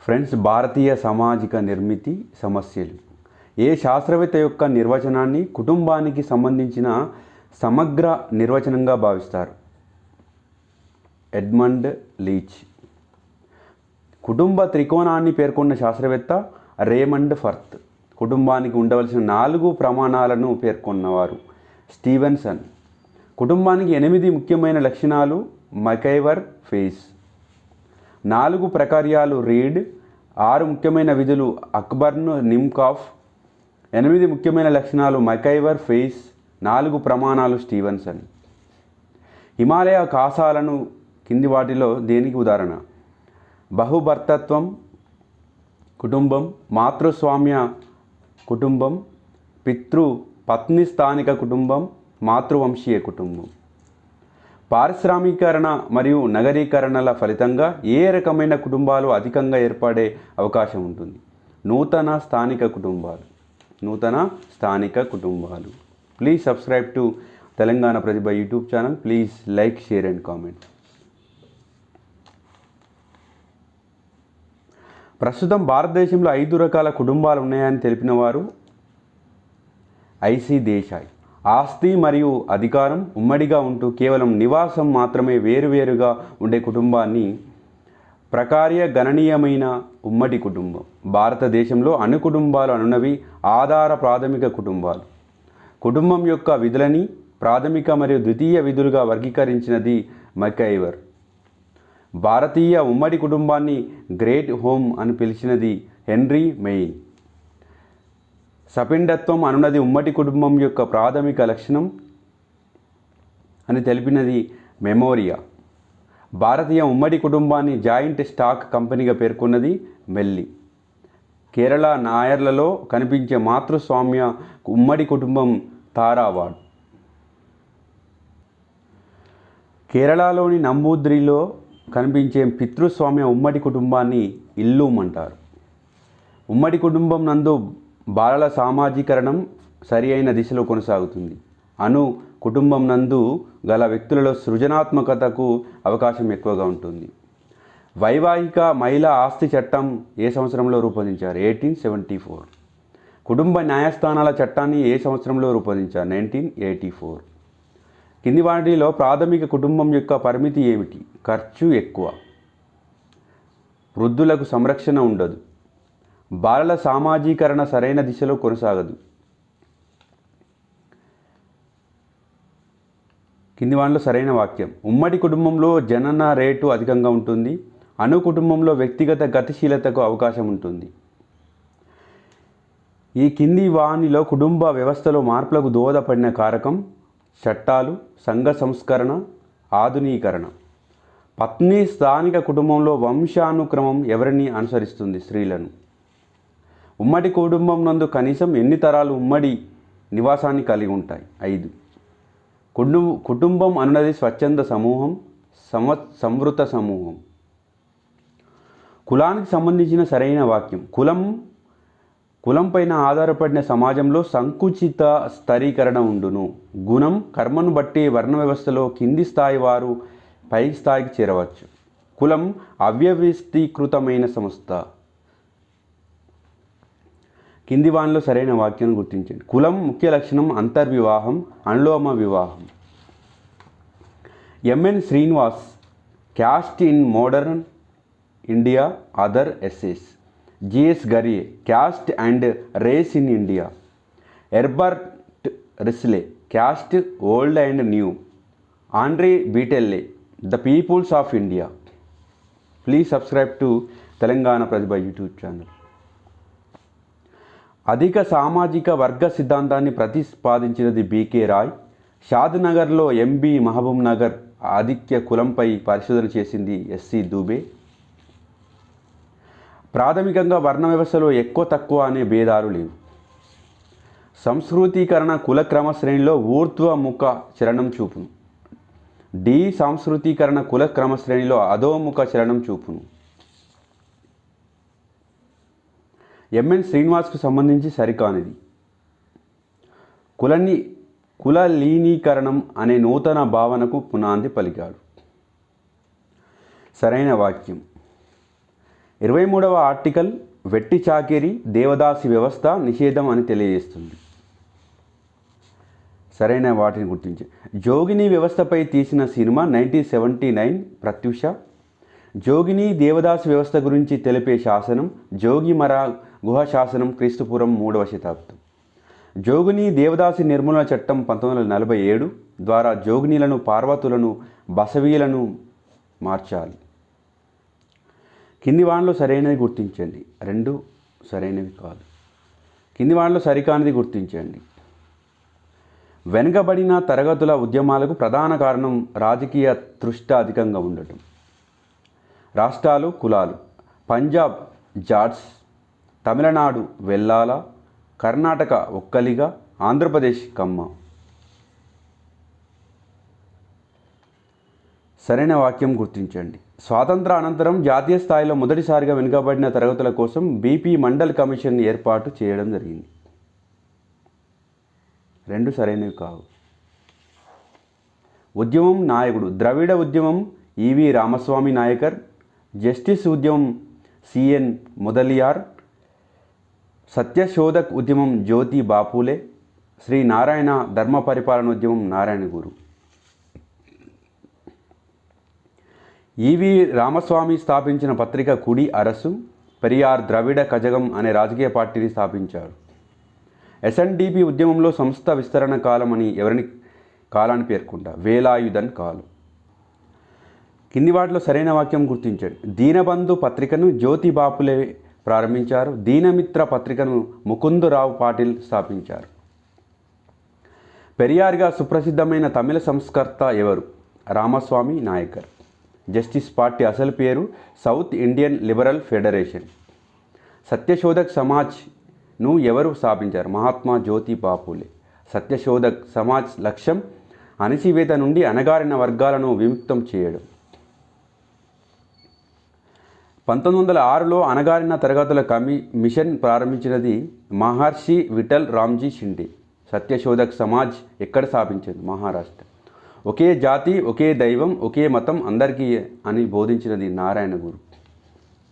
Friends, భారతీయ సామాజిక నిర్మితి సమస్యలు. ఏ శాస్త్రవేత్త యొక్క నిర్వచనాన్ని కుటుంబానికి సంబంధించిన సమగ్ర నిర్వచనంగా భావిస్తారు? Edmund Leach. కుటుంబ త్రికోణాన్ని పేర్కొన్న శాస్త్రవేత్త రేమండ్ ఫర్త్. కుటుంబానికి ఉండవలసిన 4 ప్రమాణాలను పేర్కొన్నవారు స్టీవెన్సన్. కుటుంబానికి 8 ముఖ్యమైన లక్షణాలు మకైవర్ ఫేస్. 4 ప్రకార్యాలు రీడ్. 6 ముఖ్యమైన విధులు అక్బర్న్ నిమ్కాఫ్. 8 ముఖ్యమైన లక్షణాలు మకైవర్ ఫేస్. 4 ప్రమాణాలు స్టీవెన్సన్. హిమాలయ కాసాలను కింది వాటిలో దేనికి ఉదాహరణ? బహుభర్తత్వం కుటుంబం, మాతృస్వామ్య కుటుంబం, పత్ని స్థానిక కుటుంబం, మాతృవంశీయ కుటుంబం. పారిశ్రామికీకరణ మరియు నగరీకరణల ఫలితంగా ఏ రకమైన కుటుంబాలు అధికంగా ఏర్పడే అవకాశం ఉంటుంది? నూతన స్థానిక కుటుంబాలు. Please subscribe to Telangana Pratibha YouTube channel. Please like, share and comment. ప్రస్తుతం భారతదేశంలో 5 రకాల కుటుంబాలు ఉన్నాయని తెలిపిన వారు ఐసి దేశాయ్. ఆస్తి మరియు అధికారం ఉమ్మడిగా ఉంటూ కేవలం నివాసం మాత్రమే వేరువేరుగా ఉండే కుటుంబాన్ని ప్రకార్య గణనీయమైన ఉమ్మడి కుటుంబం. భారతదేశంలో అణు కుటుంబాలు అనున్నవి ఆధార ప్రాథమిక కుటుంబాలు. కుటుంబం యొక్క విధులని ప్రాథమిక మరియు ద్వితీయ విధులుగా వర్గీకరించినది మకైవర్. భారతీయ ఉమ్మడి కుటుంబాన్ని గ్రేట్ హోమ్ అని పిలిచినది హెన్రీ మెయిన్. సపిండత్వం అనున్నది ఉమ్మడి కుటుంబం యొక్క ప్రాథమిక లక్షణం అని తెలిపినది మెమోరియా. భారతీయ ఉమ్మడి కుటుంబాన్ని జాయింట్ స్టాక్ కంపెనీగా పేర్కొన్నది మెల్లి. కేరళ నాయర్లలో కనిపించే మాతృస్వామ్య ఉమ్మడి కుటుంబం తారావాడ్. కేరళలోని నంబూద్రిలో కనిపించే పితృస్వామ్య ఉమ్మడి కుటుంబాన్ని ఇల్లూమ్ అంటారు. ఉమ్మడి కుటుంబం నందు బాలల సామాజీకరణం సరి అయిన దిశలో కొనసాగుతుంది. అణు కుటుంబం నందు గల వ్యక్తులలో సృజనాత్మకతకు అవకాశం ఎక్కువగా ఉంటుంది. వైవాహిక మహిళా ఆస్తి చట్టం ఏ సంవత్సరంలో రూపొందించారు? 1874. కుటుంబ న్యాయస్థానాల చట్టాన్ని ఏ సంవత్సరంలో రూపొందించారు? 1984. కింది వాటిలో ప్రాథమిక కుటుంబం యొక్క పరిమితి ఏమిటి? ఖర్చు ఎక్కువ, వృద్ధులకు సంరక్షణ ఉండదు, బాలల సామాజీకరణ సరైన దిశలో కొనసాగదు. కింది వాటిలో సరైన వాక్యం. ఉమ్మడి కుటుంబంలో జనన రేటు అధికంగా ఉంటుంది. అణు కుటుంబంలో వ్యక్తిగత గతిశీలతకు అవకాశం ఉంటుంది. ఈ కింది వానిలో కుటుంబ వ్యవస్థలో మార్పులకు దోహదపడిన కారకం చట్టాలు, సంఘ సంస్కరణ, ఆధునీకరణ. పత్ని స్థానిక కుటుంబంలో వంశానుక్రమం ఎవరిని అనుసరిస్తుంది? స్త్రీలను. ఉమ్మడి కుటుంబం నందు కనీసం ఎన్ని తరాలు ఉమ్మడి నివాసాన్ని కలిగి ఉంటాయి? 5. కుటుంబం అన్నది స్వచ్ఛంద సమూహం, సంవృత సమూహం. కులానికి సంబంధించిన సరైన వాక్యం. కులం పైన ఆధారపడిన సమాజంలో సంకుచిత స్థరీకరణ ఉండును. గుణం, కర్మను బట్టి వర్ణ వ్యవస్థలో కింది స్థాయి వారు పై స్థాయికి చేరవచ్చు. కులం అవ్యవస్థీకృతమైన సంస్థ. కింది వానిలో సరైన వాక్యాన్ని గుర్తించండి. కులం ముఖ్య లక్షణం అంతర్వివాహం, అనులోమ వివాహం. M N Srinivas, caste in modern India, other essays. G S Ghurye, caste and race in India. Herbert Risley, caste old and new. Andre Beteille, the peoples of India. Please subscribe to Telangana Pratibha YouTube channel. అధిక సామాజిక వర్గ సిద్ధాంతాన్ని ప్రతిపాదించినది బీకే రాయ్. షాద్నగర్లో M B Mahbubnagar ఆధిక్య కులంపై పరిశోధన చేసింది ఎస్సి దూబే. ప్రాథమికంగా వర్ణ వ్యవస్థలో ఎక్కువ తక్కువ అనే భేదాలు లేవు. సంస్కృతీకరణ కుల క్రమ శ్రేణిలో ఊర్ధ్వముఖ చలనం చూపును. సంస్కృతీకరణ కుల క్రమ శ్రేణిలో అధోముఖ చలనం చూపును. ఎంఎన్ శ్రీనివాస్కు సంబంధించి సరికానిది. కులలీనీకరణం అనే నూతన భావనకు పునాది పలికాడు. సరైన వాక్యం. 23వ ఆర్టికల్ వెట్టి చాకిరీ దేవదాసి వ్యవస్థ నిషేధం అని తెలియజేస్తుంది. సరైన వాటిని గుర్తించి జోగిని వ్యవస్థపై తీసిన సినిమా 1979 ప్రత్యూష. జోగిని దేవదాసి వ్యవస్థ గురించి తెలిపే శాసనం జోగిమరా గుహ శాసనం క్రీస్తుపూర్వం 3వ శతాబ్దం. జోగిని దేవదాసి నిర్మూలన చట్టం 1947 ద్వారా జోగినీలను పార్వతులను బసవీలను మార్చాలి. కింది వాటిలో సరైనది గుర్తించండి. 2 సరైనవి కాదు. కింది వాటిలో సరికానిది గుర్తించండి. వెనుకబడిన తరగతుల ఉద్యమాలకు ప్రధాన కారణం రాజకీయ తృష్ట అధికంగా ఉండటం. రాష్ట్రాలు కులాలు: పంజాబ్ జాట్స్, తమిళనాడు వెల్లాల, కర్ణాటక ఒక్కలిగా, ఆంధ్రప్రదేశ్ కమ్మ. సరైన వాక్యం గుర్తించండి. స్వాతంత్ర అనంతరం జాతీయ స్థాయిలో మొదటిసారిగా వెనుకబడిన తరగతుల కోసం బీపీ మండల్ కమిషన్ ఏర్పాటు చేయడం జరిగింది. 2 సరైనవి కావు. ఉద్యమం నాయకుడు: ద్రవిడ ఉద్యమం ఈవి రామస్వామి నాయకర్, జస్టిస్ ఉద్యమం సిఎన్ మొదలియార్, సత్యశోధక్ ఉద్యమం జ్యోతి బాపులే, శ్రీ నారాయణ ధర్మ పరిపాలన ఉద్యమం నారాయణ గురు. ఈవి రామస్వామి స్థాపించిన పత్రిక కుడి అరసు. పెరియార్ ద్రవిడ కజగం అనే రాజకీయ పార్టీని స్థాపించారు. ఎస్ఎన్డిపి ఉద్యమంలో సంస్థ విస్తరణ కాలం అని ఎవరిని కాలాన్ని పేర్కొంటారు? వేలాయుధన్ కాలం. కింది వాటిలో సరైన వాక్యం గుర్తించండి. దీనబంధు పత్రికను జ్యోతి బాపులే ప్రారంభించారు. దీనమిత్ర పత్రికను ముకుందరావు పాటిల్ స్థాపించారు. పెరియార్గా సుప్రసిద్ధమైన తమిళ సంస్కర్త ఎవరు? రామస్వామి నాయకర్. జస్టిస్ పార్టీ అసలు పేరు South Indian Liberal Federation. Satyashodhak సమాజ్ను ఎవరు స్థాపించారు? మహాత్మా జ్యోతి బాపులే. సత్యశోధక్ సమాజ్ లక్ష్యం అణచివేత నుండి అణగారిన వర్గాలను విముక్తం చేయడం. 1906లో అణగారిన తరగతుల మిషన్ ప్రారంభించినది మహర్షి విఠల్ రామ్జీ షిండే. సత్యశోధక్ సమాజ్ ఎక్కడ స్థాపించింది? మహారాష్ట్ర. ఒకే జాతి ఒకే దైవం ఒకే మతం అందరికీ అని బోధించినది నారాయణ గురు.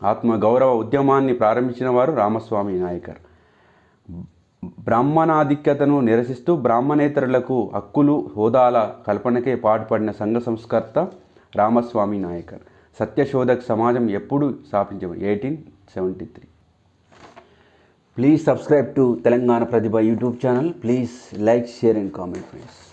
ఆత్మగౌరవ ఉద్యమాన్ని ప్రారంభించిన వారు రామస్వామి నాయకర్. బ్రాహ్మణాధిక్యతను నిరసిస్తూ బ్రాహ్మణేతరులకు హక్కులు హోదాల కల్పనకే పాటుపడిన సంఘ సంస్కర్త రామస్వామి నాయకర్. సత్యశోధక్ సమాజం ఎప్పుడు స్థాపించారు? 1873. Please subscribe to Telangana Pratibha YouTube channel. Please like, share and comment, friends.